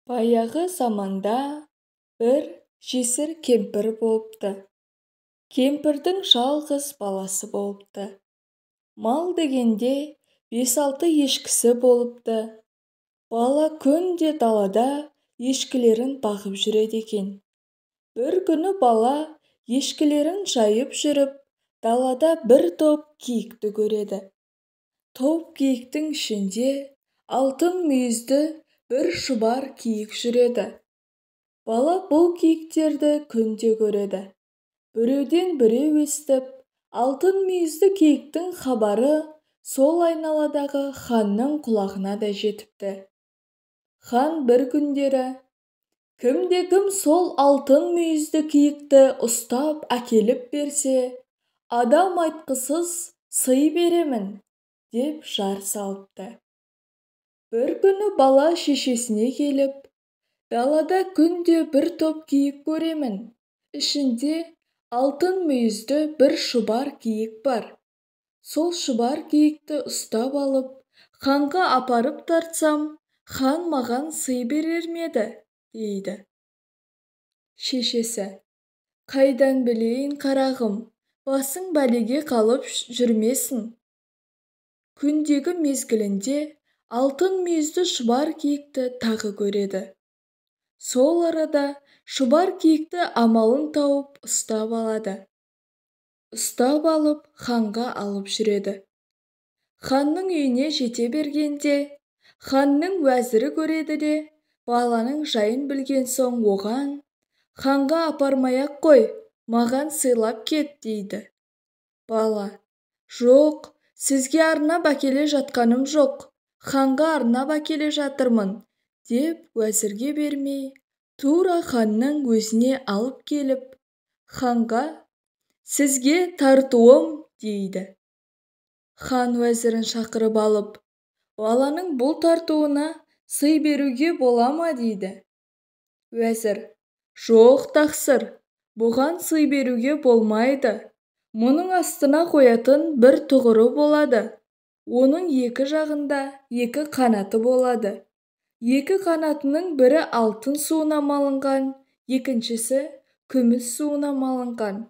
Баяғы заманда бір жесір кемпір болыпты. Кемпірдің жалғыз баласы болыпты. Мал дегенде 5-6 ешкісі болыпты. Бала күнде далада ешкілерін бағып жүреді екен. Бір күні бала ешкілерін жайып жүріп, далада бір топ киікті көреді. Топ киіктің ішінде алтын мүйізді бір шұбар киік жүреді. Бала бұл киіктерді күнде көреді. Біреуден біреу естіп, алтын мүйізді киіктің хабары сол айналадағы ханның құлағына да жетіпті. Хан бір күндері: кімде-кім сол алтын мүйізді киікті ұстап әкеліп берсе, адам айтқысыз сый беремін, деп жар салыпты. Бір күні бала шешесіне келіп: далада күнде бір топ киік көремін. Ішінде алтын мүйізді бір шұбар киік бар. Сол шұбар киікті ұстап алып, ханға апарып тартсам, хан маған сый берер ме еді, дейді. Шешесі: қайдан білейін қарағым, басың бәлеге қалып жүрмесін. Күндегі мезгілінде алтын мүйізді шұбар киікті тағы көреді. Сол арада шұбар киікті амалын тауып ұстап алады. Ұстап алып ханға алып жүреді. Ханның үйіне жете бергенде, ханның уәзірі көреді де, баланың жайын білген соң оған: ханға апармай-ақ қой, маған сыйлап кет, дейді. Бала: жоқ, сізге арнап әкеле жатқаным жоқ, ханға арнап әкеле жатырмын, деп уәзірге бермей, тура ханның өзіне алып келіп, ханға: сізге тартуым, дейді. Хан уәзірін шақырып алып: баланың бұл тартуына сый беруге бола ма, дейді. Уәзір: жоқ, тақсыр, бұған сый беруге болмайды. Мұның астына қоятын бір тұғыры болады. Оның екі жағында екі қанаты болады. Екі қанатының бірі алтын суына малынған, екіншісі күміс суына малынған.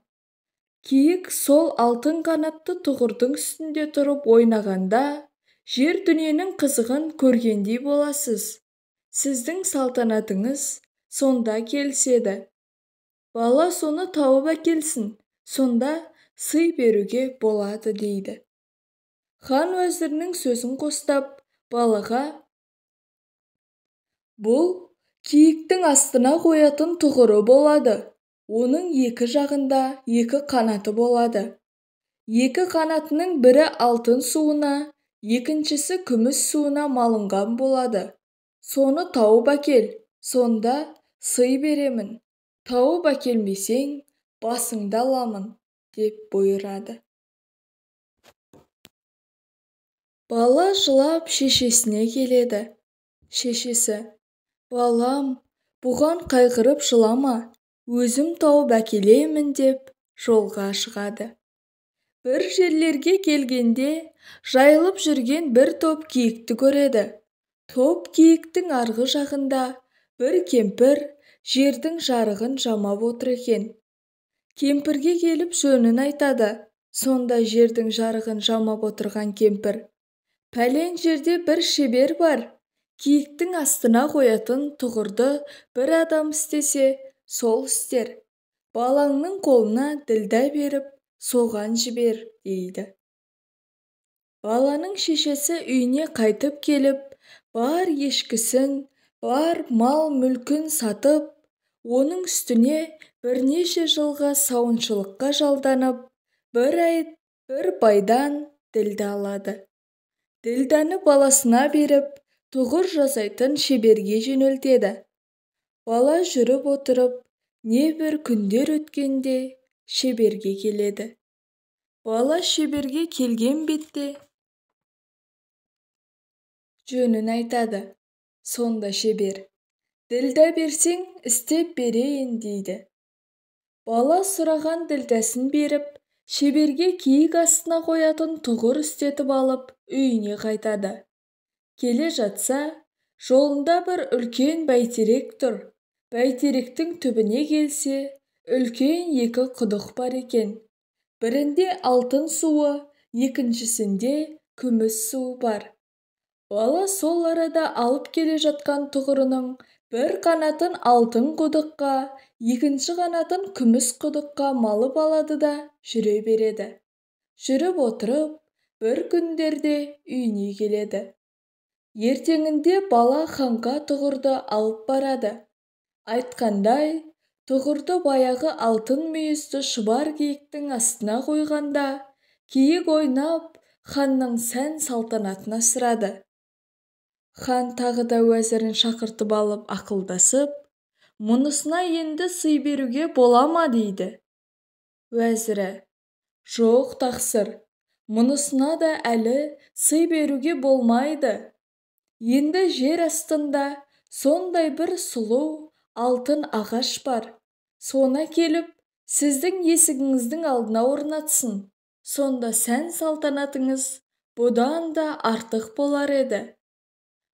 Киік сол алтын қанатты тұғырдың үстінде тұрып ойнағанда, жер дүниенің қызығын көргендей боласыз. Сіздің салтанатыңыз сонда келіседі. Бала соны тауып әкелсін, сонда сый беруге болады, дейді. Хан уәзірінің сөзін қостап, балаға: бұл киіктің астына қоятын тұғыры болады. Оның екі жағында екі қанаты болады. Екі қанатының бірі алтын суына, екіншісі күміс суына малынған болады. Соны тауып әкел, сонда сый беремін. Тауып әкелмесең, басыңды аламын, деп бұйырады. Бала жылап шешесіне келеді. Шешесі: балам, бұған қайғырып жылама, өзім тауып әкелемін, деп жолға шығады. Бір жерлерге келгенде жайылып жүрген бір топ киікті көреді. Топ киіктің арғы жағында бір кемпір жердің жарығын жамап отыр екен. Кемпірге келіп жөнін айтады. Сонда жердің жарығын жамап отырған кемпір: пәлен жерде бір шебер бар. Киіктің астына қоятын тұғырды бір адам істесе, сол істер. Балаңның қолына ділдә беріп, соған жібер, дейді. Баланың шешесі үйіне қайтып келіп, бар ешкісін, бар мал-мүлкін сатып, оның үстіне бірнеше жылға сауыншылыққа жалданып, бір байдан ділдә алады. Ділдәні баласына беріп, тұғыр жасайтын шеберге жөнелтеді. Бала жүріп отырып, небір күндер өткенде шеберге келеді. Бала шеберге келген бетте жөнін айтады. Сонда шебер: ділдә берсең, істеп берейін, дейді. Бала сұраған ділдәсін беріп, шеберге киік астына қоятын тұғыр істетіп алып, үйіне қайтады. Келе жатса, Жолында бір үлкен бәйтерек тұр. Бәйтеректің түбіне келсе, үлкен екі құдық бар екен. Бірінде алтын суы, екіншісінде күміс суы бар. Бала сол арада алып келе жатқан тұғырының бір қанатын алтын құдыққа, екінші қанатын күміс құдыққа малып алады да жүре береді. Жүріп отырып, бір күндерде үйіне келеді. Ертеңінде бала ханға тұғырды алып барады. Айтқандай, тұғырды баяғы алтын мүйізді шұбар киіктің астына қойғанда, киік ойнап ханның сән салтанатын асырады. Хан тағы да уәзірін шақыртып алып ақылдасып, мұнысына енді сый беруге бола ма дейді. Уәзірі: жоқ тақсыр, мұнысына да әлі сый беруге болмайды. Енді жер астында сондай бір сұлу алтын ағаш бар. Соны келіп, сіздің есігіңіздің алдына орнатсын. Сонда сән салтанатыңыз бұдан да артық болар еді.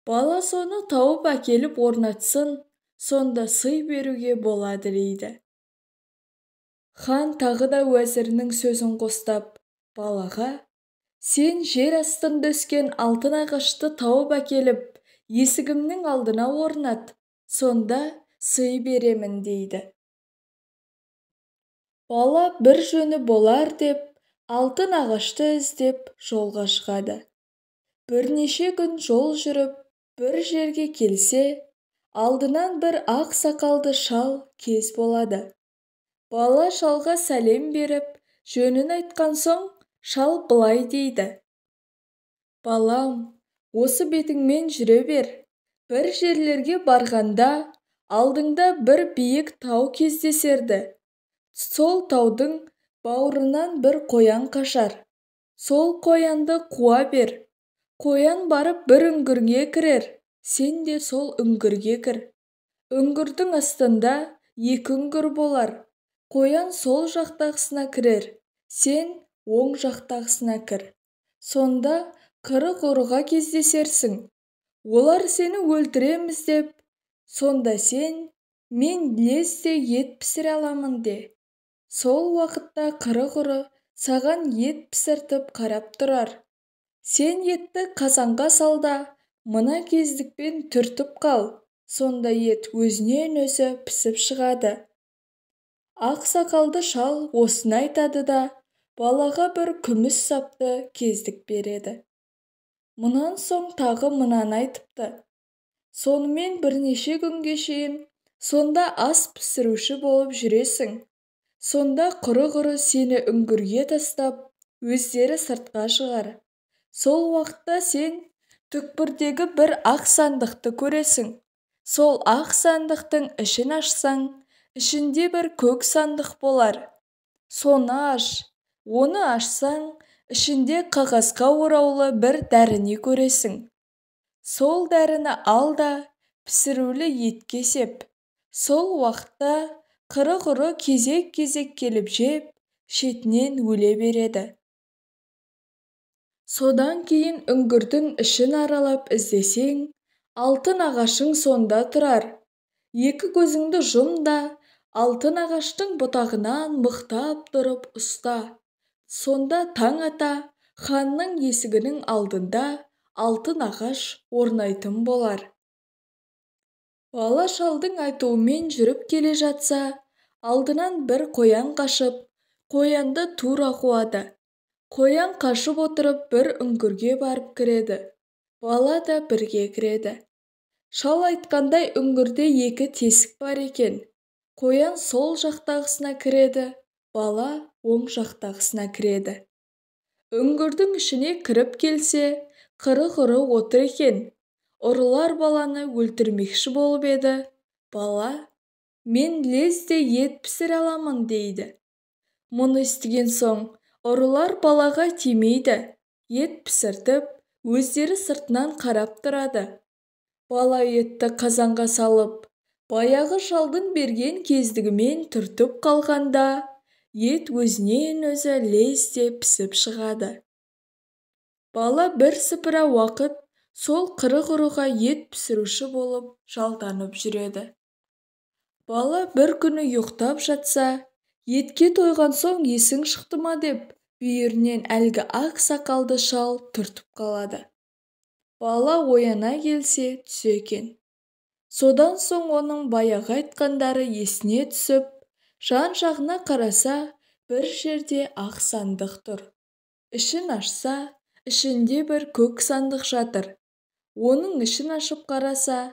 Бала соны тауып әкеліп орнатсын, сонда сый беруге болады дейді. Хан тағы да уәзірінің сөзін қостап, балаға: сен жер астында өскен алтын ағашты тауып әкеліп, есігімнің алдына орнат, сонда сый беремін дейді. Бала бір жөні болар деп, алтын ағашты іздеп жолға шығады. Бірнеше күн жол жүріп, бір жерге келсе, алдынан бір ақ сақалды шал кез болады. Бала шалға сәлем беріп, жөнін айтқан соң, шал былай дейді: балам, осы бетіңмен жүре бер. Бір жерлерге барғанда алдыңда бір биік тау кездесерді. Сол таудың бауырынан бір қоян қашар. Сол қоянды қуа бер. Қоян барып бір үңгірге кірер. Сен де сол үңгірге кір. Үңгірдің астында екі үңгір болар. Қоян сол жақтағысына кірер. Сен оң жақтағысына кір. Сонда қырық ұрыға кездесерсің. Олар сені өлтіреміз деп, сонда сен: мен лезде ет пісіре аламын де. Сол уақытта қырық ұры саған ет пісіртіп қарап тұрар. Сен етті қазанға сал да, мына кездікпен түртіп қал. Сонда ет өзінен өзі пісіп шығады. Ақ сақалды шал осыны айтады да, балаға бір күміс сапты кездік береді. Мұнан соң тағы мынаны айтыпты: сонымен бірнеше күнге шейін сонда ас пісіруші болып жүресің. Сонда қырық ұры сені үңгірге тастап, өздері сыртқа шығар. Сол уақытта сен түкпірдегі бір ақ сандықты көресің. Сол ақ сандықтың ішін ашсаң, ішінде бір көк сандық болар. Соны аш. Оны ашсаң, ішінде қағазға ораулы бір дәріні көресің. Сол дәріні ал да пісірулі етке сеп. Сол уақытта қырық ұры кезек-кезек келіп жеп, шетінен өле береді. Содан кейін үңгірдің ішін аралап іздесең, алтын ағашың сонда тұрар. Екі көзіңді жұм да, алтын ағаштың бұтағынан мықтап тұрып ұста. Сонда таң ата, ханның есігінің алдында алтын ағаш орнайтын болар. Бала шалдың айтуымен жүріп келе жатса, алдынан бір қоян қашып, қоянды тура қуады. Қоян қашып отырып бір үңгірге барып кіреді. Бала да бірге кіреді. Шал айтқандай үңгірде екі тесік бар екен. Қоян сол жақтағысына кіреді, бала оң жақтағысына кіреді. Үңгірдің ішіне кіріп келсе, қырық ұры отыр екен. Ұрылар баланы өлтірмекші болып еді. Бала: мен лезде ет пісіре аламын дейді. Мұны естіген соң, ұрылар балаға тимейді. Ет пісіртіп, өздері сыртынан қарап тұрады. Бала етті қазанға салып, баяғы шалдың берген кездігімен түртіп қалғанда, ет өзінен өзі лезде пісіп шығады. Бала бір сыпыра уақыт сол құры-құруға ет пісіруші болып жалданып жүреді. Бала бір күні ұйықтап жатса, етке тойған соң есің шықты ма деп бүйірінен әлгі ақ сақалды шал түртіп қалады. Бала ояна келсе түсі екен. Содан соң оның баяғы айтқандары есіне түсіп, жан-жағына қараса, бір жерде ақ сандық тұр. Ішін ашса, ішінде бір көк сандық жатыр. Оның ішін ашып қараса,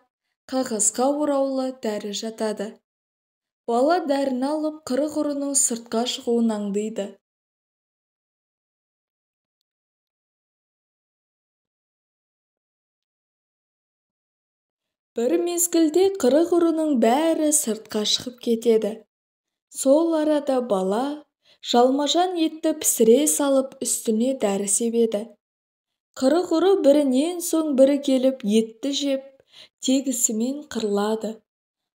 қағазға ораулы дәрі жатады. Бала дәріні алып құры-құрының сыртқа шығуын аңдиды. Бір мезгілде құры-құрының бәрі сыртқа шығып кетеді. Сол арада бала жалмажан етті пісіре салып үстіне дәрі себеді. Құры-құры бірінен соң бірі келіп етті жеп, тегісімен қырылады.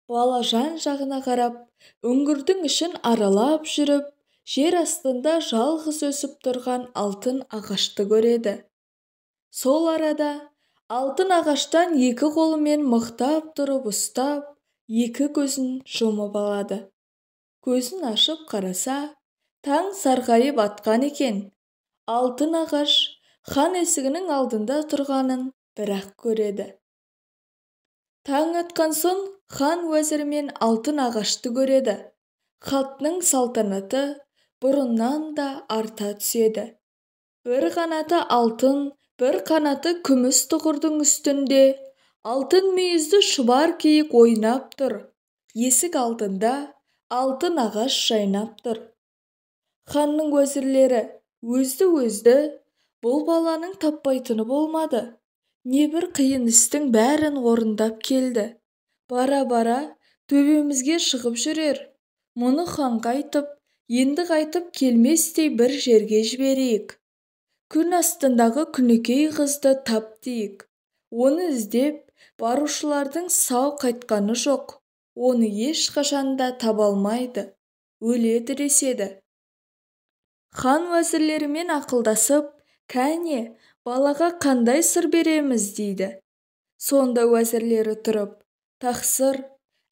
Бала жан-жағына қарап, үңгірдің ішін аралап жүріп, жер астында жалғыз өсіп тұрған алтын ағашты көреді. Сол арада алтын ағаштан екі қолымен мықтап тұрып ұстап, екі көзін жұмып алады. Көзін ашып қараса, таң сарғайып атқан екен. Алтын ағаш хан есігінің алдында тұрғанын бір-ақ көреді. Таң атқан соң хан уәзірімен алтын ағашты көреді. Хатның салтанаты бұрыннан да арта түседі. Бір қанаты алтын, бір қанаты күміс тұғырдың үстінде алтын мүйізді шұбар киік ойнап тұр. Есік алдында алтын ағаш жайнап тұр. Ханның уәзірлері өзді-өзді бұл баланың таппайтыны болмады. Небір қиын істің бәрін орындап келді. Бара-бара төбемізге шығып жүрер. Мұны ханға айтып, енді қайтып келместей бір жерге жіберейік. Күн астындағы күнікей қызды тап дейік. Оны іздеп барушылардың сау қайтқаны жоқ. Оны ешқашанда таба алмайды, өледі деседі. Хан уәзірлерімен ақылдасып, кәне, балаға қандай сыр береміз дейді. Сонда уәзірлері тұрып, тақсыр,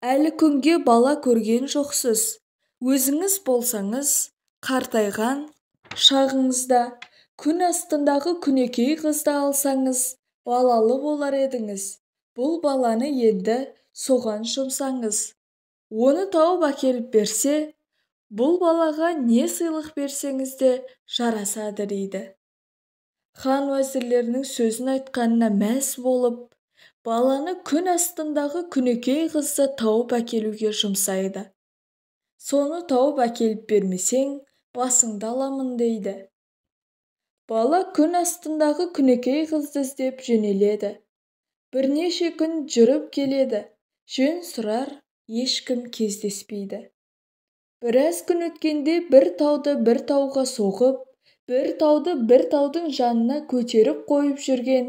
әлі күнге бала көрген жоқсыз. Өзіңіз болсаңыз, қартайған шағыңызда күн астындағы күнекей қызды алсаңыз, балалы болар едіңіз. Бұл баланы енді соған жұмсаңыз. Оны тауып әкеліп берсе, бұл балаға не сыйлық берсеңіз де жарасады дейді. Хан уәзірлерінің сөзін айтқанына мәз болып, баланы күн астындағы күнекей қызды тауып әкелуге жұмсайды. Соны тауып әкеліп бермесең, басыңды аламын дейді. Бала күн астындағы күнекей қызды іздеп жөнеледі. Бірнеше күн жүріп келеді. Жөн сұрар, ешкім кездеспейді. Біраз күн өткенде бір тауды бір тауға соғып, бір тауды бір таудың жанына көтеріп қойып жүрген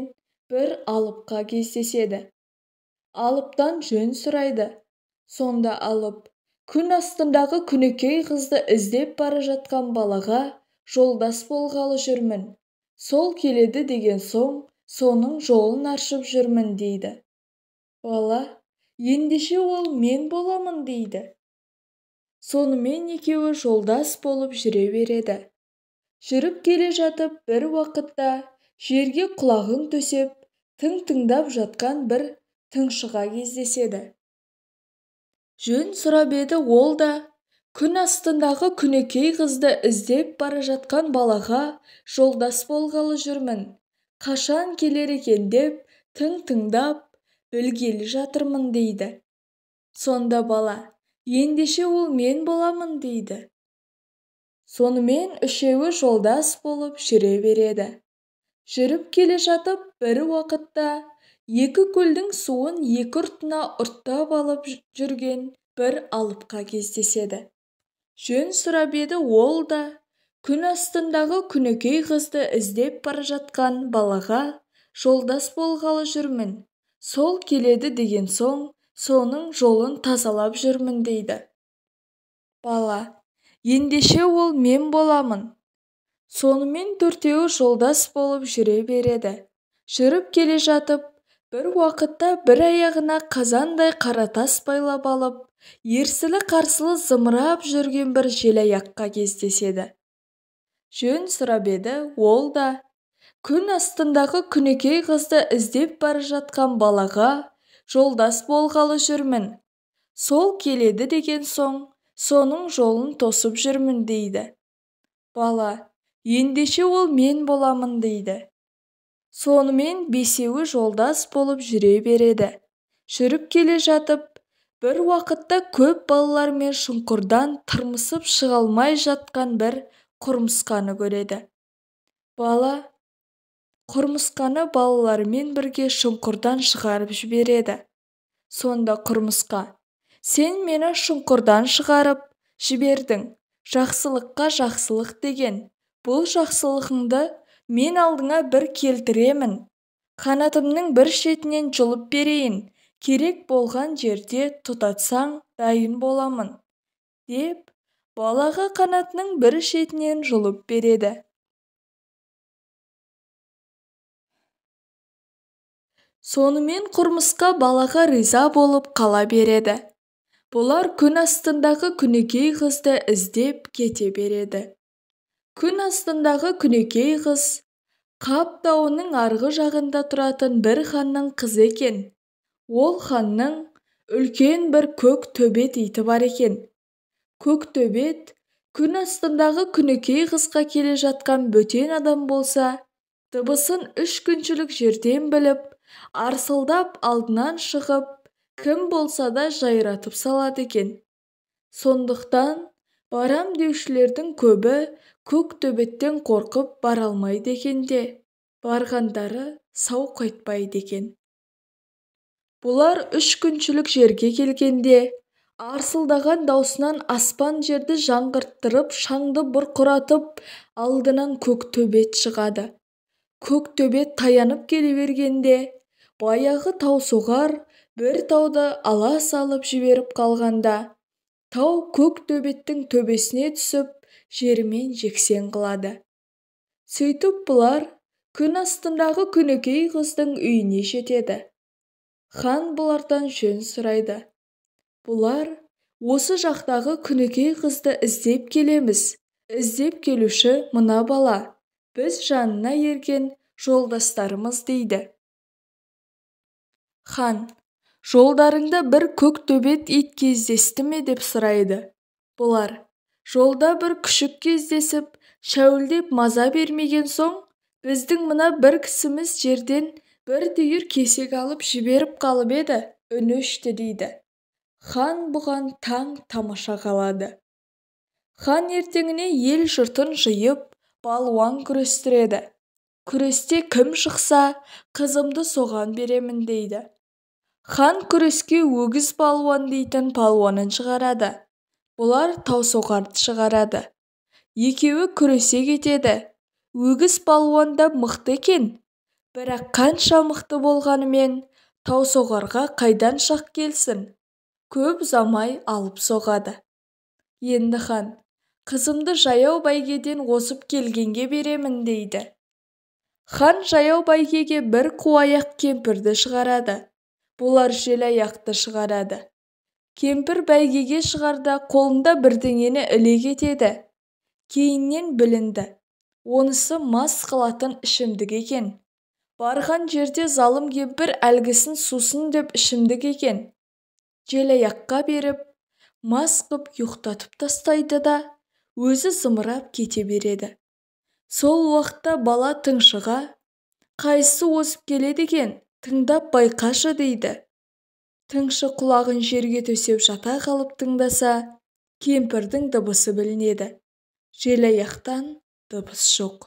бір алыпқа кездеседі. Алыптан жөн сұрайды. Сонда алып, күн астындағы күнекей қызды іздеп бара жатқан балаға жолдас болғалы жүрмін. Сол келеді деген соң, соның жолын аршып жүрмін дейді. Бала, ендеше ол мен боламын дейді. Сонымен екеуі жолдас болып жүре береді. Жүріп келе жатып бір уақытта жерге құлағын төсеп, тың-тыңдап жатқан бір тыңшыға кездеседі. Жөн сұрап еді, ол да күн астындағы күнекей қызды іздеп бара жатқан балаға жолдас болғалы жүрмін. Қашан келер екен деп тың-тыңдап білгелі жатырмын дейді. Сонда бала, ендеше ол мен боламын дейді. Сонымен үшеуі жолдас болып жүре береді. Жүріп келе жатып бір уақытта екі көлдің суын екі ұртына ұрттап алып жүрген бір алыпқа кездеседі. Жөн сұрап еді, ол да күн астындағы күнекей қызды іздеп бара жатқан балаға жолдас болғалы жүрмін. Сол келеді деген соң, соның жолын тазалап жүрмін дейді. Бала, ендеше ол мен боламын. Сонымен төртеуі жолдас болып жүре береді. Жүріп келе жатып, бір уақытта бір аяғына қазандай қара тас байлап алып, ерсілі-қарсылы зымырап жүрген бір желаяққа кездеседі. Жөн сұрап еді, ол да күн астындағы күнекей қызды іздеп бара жатқан балаға жолдас болғалы жүрмін. Сол келеді деген соң, соның жолын тосып жүрмін дейді. Бала, ендеше ол мен боламын дейді. Сонымен бесеуі жолдас болып жүре береді. Жүріп келе жатып, бір уақытта көп балалармен шұңқырдан тырмысып шыға алмай жатқан бір құмырсқаны көреді. Бала құмырсқаны балалармен бірге шұңқырдан шығарып жібереді. Сонда құмырсқа, сен мені шұңқырдан шығарып жібердің, жақсылыққа жақсылық деген. Бұл жақсылығыңды мен алдыңа бір келтіремін. Қанатымның бір шетінен жұлып берейін, керек болған жерде тұтатсаң дайын боламын, деп балаға қанатының бір шетінен жұлып береді. Сонымен құмырсқа балаға риза болып қала береді. Бұлар күн астындағы күнекей қызды іздеп кете береді. Күн астындағы күнекей қыз Қап тауының арғы жағында тұратын бір ханның қызы екен. Ол ханның үлкен бір көк төбет иті бар екен. Көк төбет күн астындағы күнекей қызға келе жатқан бөтен адам болса, дыбысын 3 күншілік жерден біліп, арсылдап алдынан шығып, кім болса да жайратып салады екен. Сондықтан барам деушілердің көбі көк төбеттен қорқып бара алмайды екен де, барғандары сау қайтпайды екен. Бұлар 3 күншілік жерге келгенде, арсылдаған даусынан аспан жерді жаңғырттырып, шаңды бұрқыратып, алдынан көк төбет шығады. Көк төбет таянып келе бергенде, баяғы таусоғар бір тауды ала салып жіберіп қалғанда, тау көк төбеттің төбесіне түсіп, жермен жексен қылады. Сөйтіп бұлар күн астындағы күнекей қыздың үйіне жетеді. Хан бұлардан жөн сұрайды. Бұлар осы жақтағы күнекей қызды іздеп келеміз. Іздеп келуші мына бала, біз жанына ерген жолдастарымыз дейді. Хан, жолдарыңда бір көк төбет ит кездесті ме деп сұрайды. Бұлар жолда бір күшік кездесіп, шәуілдеп маза бермеген соң, біздің мына бір кісіміз жерден бір түйір кесек алып жіберіп қалып еді, үні өшті дейді. Хан бұған таң тамаша қалады. Хан ертеңіне ел жұртын жиып, балуан күрестіреді. Күресте кім шықса, қызымды соған беремін дейді. Хан күреске өгіз балуан дейтін палуанын шығарады. Бұлар таусоғарды шығарады. Екеуі күресе кетеді. Өгіз палуан да мықты екен. Бірақ қанша мықты болғанымен, таусоғарға қайдан шақ келсін? Көп ұзамай алып соғады. Енді хан, қызымды жаяу бәйгеден озып келгенге беремін дейді. Хан жаяу бәйгеге бір қуаяқ кемпірді шығарады. Бұлар желаяқты шығарады. Кемпір бәйгеге шығарда қолында бірдеңені іле кетеді. Кейіннен білінді. Онысы мас қылатын ішімдік екен. Барған жерде залым кемпір әлгісін сусын деп ішімдік екен. Желаяққа беріп, мас қып ұйықтатып тастайды да, өзі зымырап кете береді. Сол уақытта бала тыңшыға, қайсы озып келеді екен, тыңдап байқашы дейді. Тыңшы құлағын жерге төсеп жата қалып тыңдаса, кемпірдің дыбысы білінеді. Желаяқтан дыбыс жоқ.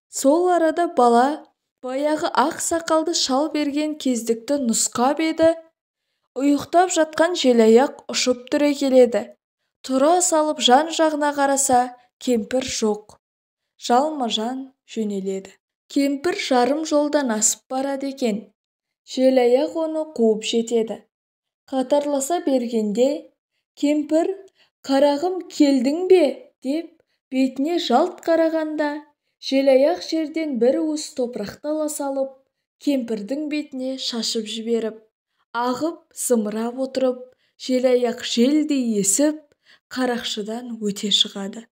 Сол арада бала баяғы ақ сақалды шал берген кездікті нұсқап еді, ұйықтап жатқан желаяқ ұшып түре келеді. Тұра салып жан-жағына қараса, кемпір жоқ. Жалма-жан жөнеледі. Кемпір жарым жолдан асып барады екен. Желаяқ оны қуып жетеді. Қатарласа бергенде, кемпір, қарағым келдің бе, деп бетіне жалт қарағанда, желаяқ жерден бір уыс топырақты ала салып, кемпірдің бетіне шашып жіберіп, ағып зымырап отырып, желаяқ желдей есіп, қарақшыдан өте шығады.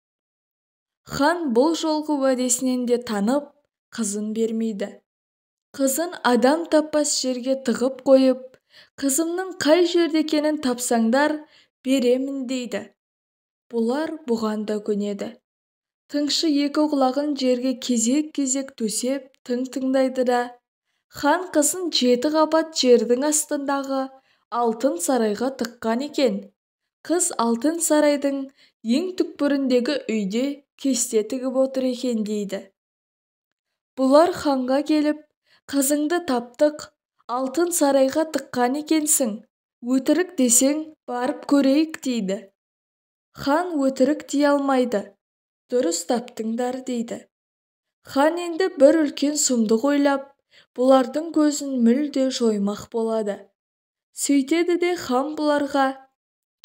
Хан бұл жолғы уәдесінен де танып, қызын бермейді. Қызын адам таппас жерге тығып қойып, қызымның қай жерде екенін тапсаңдар, беремін дейді. Бұлар бұған да көнеді. Тыңшы екі құлағын жерге кезек-кезек төсеп тыңдайды да, хан қызын 7 қабат жердің астындағы алтын сарайға тыққан екен. Қыз алтын сарайдың ең түкпіріндегі үйде кесте тігіп отыр екен дейді. Бұлар ханға келіп, қызыңды таптық, алтын сарайға тыққан екенсің, өтірік десең барып көрейік дейді. Хан өтірік дей алмайды, дұрыс таптыңдар дейді. Хан енді бір үлкен сұмдық ойлап, бұлардың көзін мүлде жоймақ болады. Сөйтеді де хан бұларға,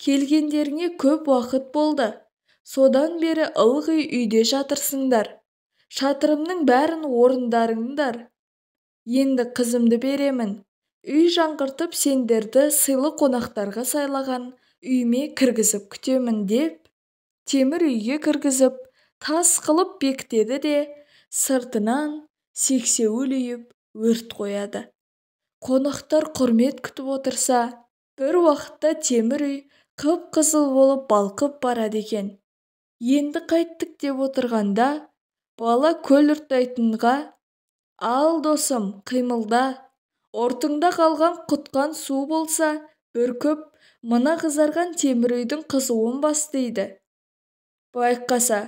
келгендеріңе көп уақыт болды, содан бері ылғи үйде жатырсыңдар, шатырымның бәрін орындарыңдар. Енді қызымды беремін, үй жаңғыртып сендерді сыйлы қонақтарға сайлаған үйме кіргізіп күтемін деп, темір үйге кіргізіп, тас қылып бекітеді де, сыртынан сексеуіл үйіп өрт қояды. Қонақтар құрмет күтіп отырса, бір уақытта темір үй қып-қызыл болып балқып барады екен. Енді қайттық деп отырғанда, бала көл ұрттайтынға, ал досым, қимылда, ортыңда қалған құтқан су болса, бүркіп, мына қызарған темір үйдің қызуын бас дейді. Байқаса,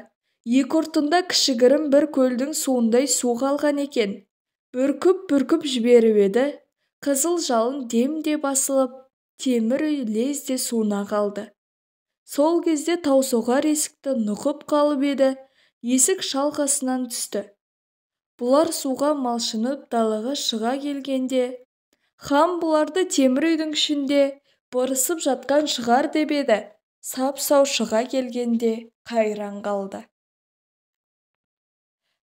екі ұртында кішігірім бір көлдің суындай су қалған екен. Бүркіп жіберіп еді, қызыл жалын демде басылып, темір үй лезде суына қалды. Сол кезде таусоғар есікті нұқып қалып еді, есік шалқасынан түсті. Бұлар суға малшынып далаға шыға келгенде, хан бұларды темір үйдің ішінде бырысып жатқан шығар деп еді, сап-сау шыға келгенде қайран қалды.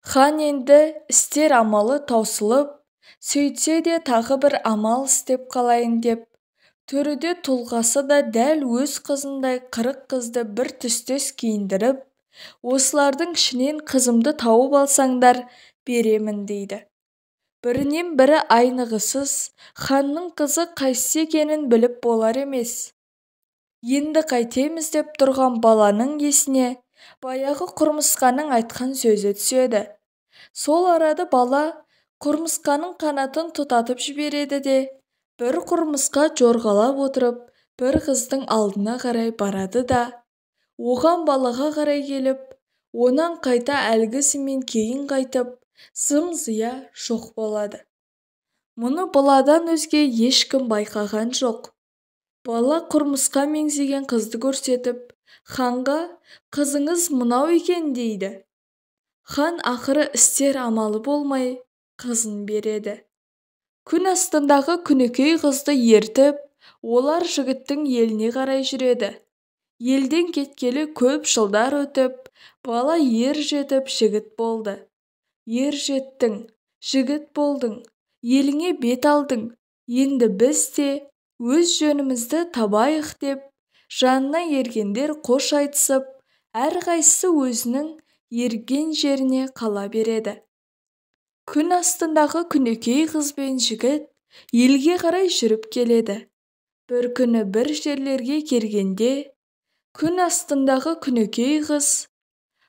Хан енді істер амалы таусылып, сөйтсе де тағы бір амал істеп қалайын деп, төрede тұлғасы да дәл өз қызындай 40 қызды бір түстес киіндіріп, осылардың ішінен қызымды тауып алсаңдар беремін дейді. Бірінен бірі айнығысыз, ханның қызы қайсы екенін біліп болар емес. Енді қайтеміз деп тұрған баланың есіне баяғы құрмысқаның айтқан сөзі түседі. Сол арада бала құрмысқаның қанатын тұтатып жібереді де, бір құрмысқа жорғалап отырып, бір қыздың алдына қарай барады да, оған балаға қарай келіп, онан қайта әлгісімен кейін қайтып, зым-зия жоқ болады. Мұны баладан өзге ешкім байқаған жоқ. Бала құрмысқа меңзеген қызды көрсетіп, ханға қызыңыз мынау екен дейді. Хан ақыры істер амалы болмай қызын береді. Күн астындағы күнікей қызды ертіп, олар жігіттің еліне қарай жүреді. Елден кеткелі көп жылдар өтіп, бала ер жетіп жігіт болды. Ер жеттің, жігіт болдың, еліңе бет алдың, енді біз де өз жөнімізді табайық деп, жанына ергендер қош айтысып, әрқайсысы өзінің ерген жеріне қала береді. Күн астындағы күнікей қыз бен жігіт елге қарай жүріп келеді. Бір күні бір жерлерге келгенде, күн астындағы күнікей қыз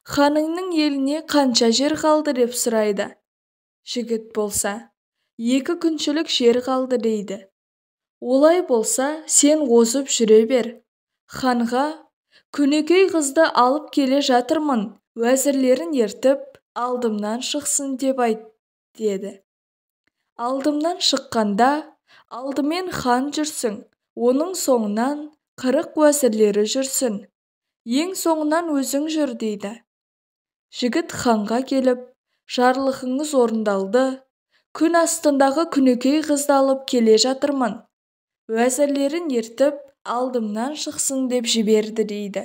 ханыңның еліне қанша жер қалды деп сұрайды. Жігіт болса, 2 күншілік жер қалды дейді. Олай болса, сен озып жүре бер. Ханға, күнікей қызды алып келе жатырмын, уәзірлерін ертіп, алдымнан шықсын деп айт, деді. Алдымнан шыққанда, алдымен хан жүрсің, оның соңынан 40 уәзірлері жүрсін. Ең соңынан өзің жүр дейді. Жігіт ханға келіп, жарлығыңыз орындалды, күн астындағы күнікей қызды алып келе жатырмын, уәзірлерін ертіп, алдымнан шықсын деп жіберді дейді.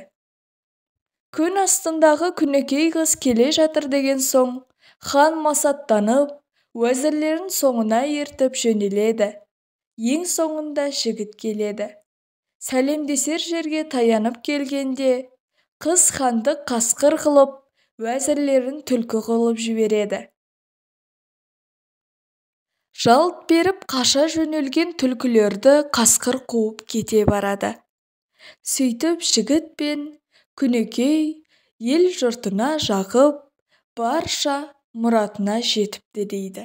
Күн астындағы күнікей қыз келе жатыр деген соң, хан масаттанып, уәзірлерін соңына ертіп жөнеледі. Ең соңында жігіт келеді. Сәлемдесер жерге таянып келгенде, қыз ханды қасқыр қылып, уәзірлерін түлкі қылып жібереді. Жалт беріп қаша жөнелген түлкілерді қасқыр қуып кете барады. Сөйтіп жігіт пен Күнекей ел жұртына жағып, барша мұратына жетіпті дейді.